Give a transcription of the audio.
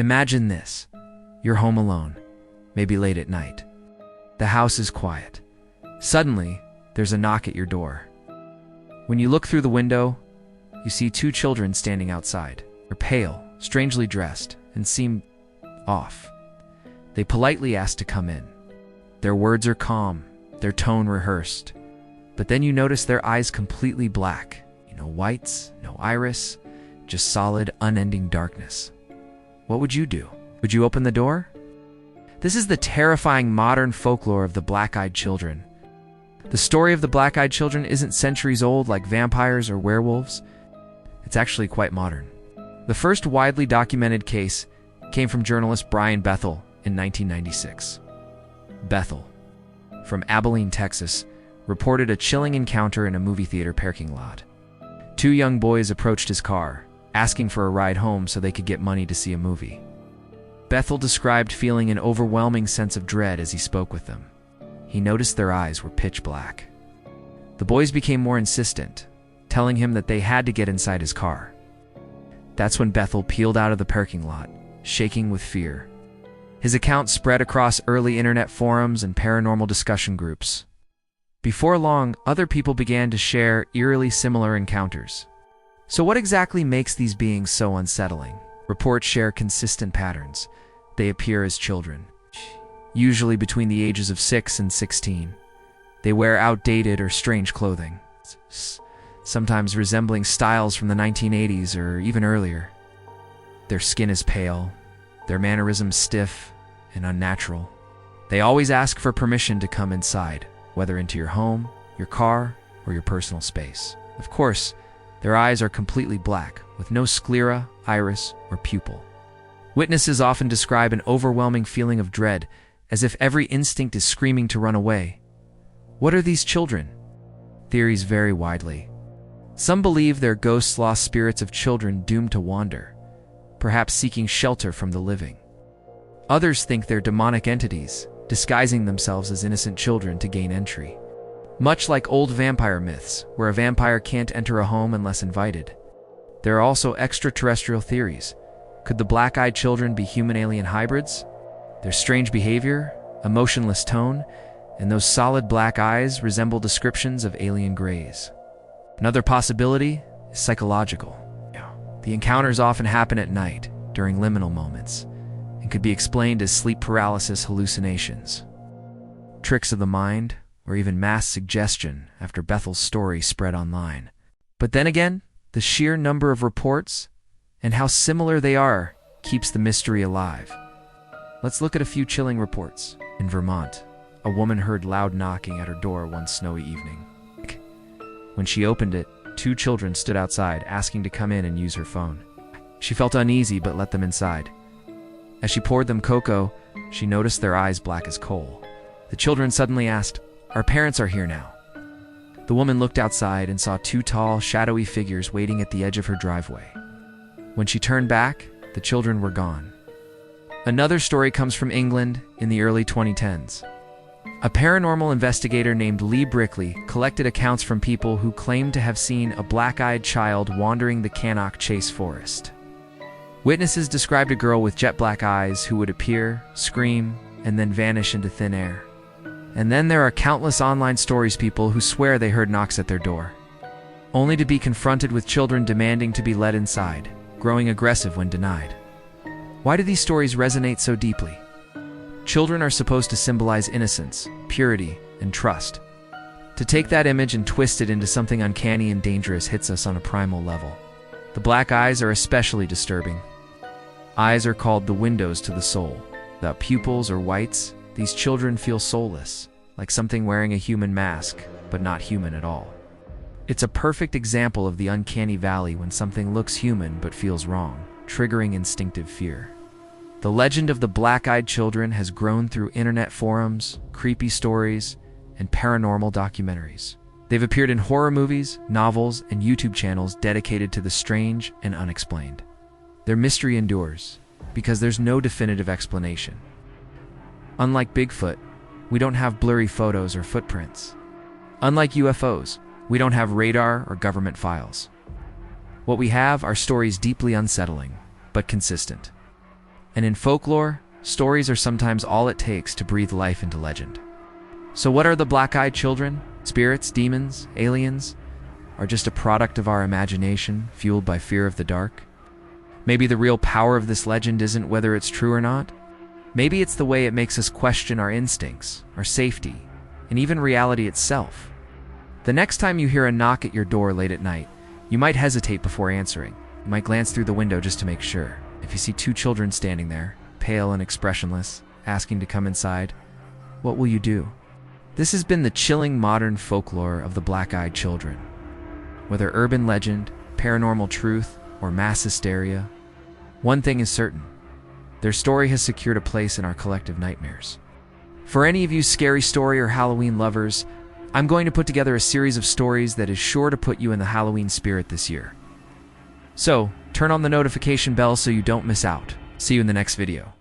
Imagine this. You're home alone, maybe late at night. The house is quiet. Suddenly, there's a knock at your door. When you look through the window, you see two children standing outside. They're pale, strangely dressed, and seem off. They politely ask to come in. Their words are calm, their tone rehearsed. But then you notice their eyes completely black. No whites, no iris, just solid, unending darkness. What would you do? Would you open the door? This is the terrifying modern folklore of the black-eyed children. The story of the black-eyed children isn't centuries old like vampires or werewolves. It's actually quite modern. The first widely documented case came from journalist Brian Bethel in 1996. Bethel, from Abilene, Texas, reported a chilling encounter in a movie theater parking lot. Two young boys approached his car, asking for a ride home so they could get money to see a movie. Bethel described feeling an overwhelming sense of dread as he spoke with them. He noticed their eyes were pitch black. The boys became more insistent, telling him that they had to get inside his car. That's when Bethel peeled out of the parking lot, shaking with fear. His account spread across early internet forums and paranormal discussion groups. Before long, other people began to share eerily similar encounters. So what exactly makes these beings so unsettling? Reports share consistent patterns. They appear as children, usually between the ages of 6 and 16. They wear outdated or strange clothing, sometimes resembling styles from the 1980s or even earlier. Their skin is pale, their mannerisms stiff and unnatural. They always ask for permission to come inside, whether into your home, your car, or your personal space. Of course, their eyes are completely black, with no sclera, iris, or pupil. Witnesses often describe an overwhelming feeling of dread, as if every instinct is screaming to run away. What are these children? Theories vary widely. Some believe they're ghosts, lost spirits of children doomed to wander, perhaps seeking shelter from the living. Others think they're demonic entities, disguising themselves as innocent children to gain entry. Much like old vampire myths, where a vampire can't enter a home unless invited. There are also extraterrestrial theories. Could the black-eyed children be human-alien hybrids? Their strange behavior, emotionless tone, and those solid black eyes resemble descriptions of alien greys. Another possibility is psychological. The encounters often happen at night, during liminal moments, and could be explained as sleep paralysis hallucinations. Tricks of the mind, or even mass suggestion after Bethel's story spread online. But then again, the sheer number of reports and how similar they are keeps the mystery alive. Let's look at a few chilling reports. In Vermont, a woman heard loud knocking at her door one snowy evening. When she opened it, two children stood outside asking to come in and use her phone. She felt uneasy but let them inside. As she poured them cocoa, she noticed their eyes black as coal. The children suddenly asked, "Our parents are here now." The woman looked outside and saw two tall, shadowy figures waiting at the edge of her driveway. When she turned back, the children were gone. Another story comes from England in the early 2010s. A paranormal investigator named Lee Brickley collected accounts from people who claimed to have seen a black-eyed child wandering the Cannock Chase forest. Witnesses described a girl with jet black eyes who would appear, scream, and then vanish into thin air. And then there are countless online stories people who swear they heard knocks at their door, only to be confronted with children demanding to be let inside, growing aggressive when denied. Why do these stories resonate so deeply? Children are supposed to symbolize innocence, purity, and trust. To take that image and twist it into something uncanny and dangerous hits us on a primal level. The black eyes are especially disturbing. Eyes are called the windows to the soul. Without pupils or whites, these children feel soulless, like something wearing a human mask, but not human at all. It's a perfect example of the uncanny valley when something looks human but feels wrong, triggering instinctive fear. The legend of the black-eyed children has grown through internet forums, creepy stories, and paranormal documentaries. They've appeared in horror movies, novels, and YouTube channels dedicated to the strange and unexplained. Their mystery endures because there's no definitive explanation. Unlike Bigfoot, we don't have blurry photos or footprints. Unlike UFOs, we don't have radar or government files. What we have are stories deeply unsettling, but consistent. And in folklore, stories are sometimes all it takes to breathe life into legend. So what are the black-eyed children? Spirits, demons, aliens? Are just a product of our imagination, fueled by fear of the dark? Maybe the real power of this legend isn't whether it's true or not. Maybe it's the way it makes us question our instincts, our safety, and even reality itself. The next time you hear a knock at your door late at night, you might hesitate before answering. You might glance through the window just to make sure. If you see two children standing there, pale and expressionless, asking to come inside, what will you do? This has been the chilling modern folklore of the black-eyed children. Whether urban legend, paranormal truth, or mass hysteria, one thing is certain: their story has secured a place in our collective nightmares. For any of you scary story or Halloween lovers, I'm going to put together a series of stories that is sure to put you in the Halloween spirit this year. So, turn on the notification bell so you don't miss out. See you in the next video.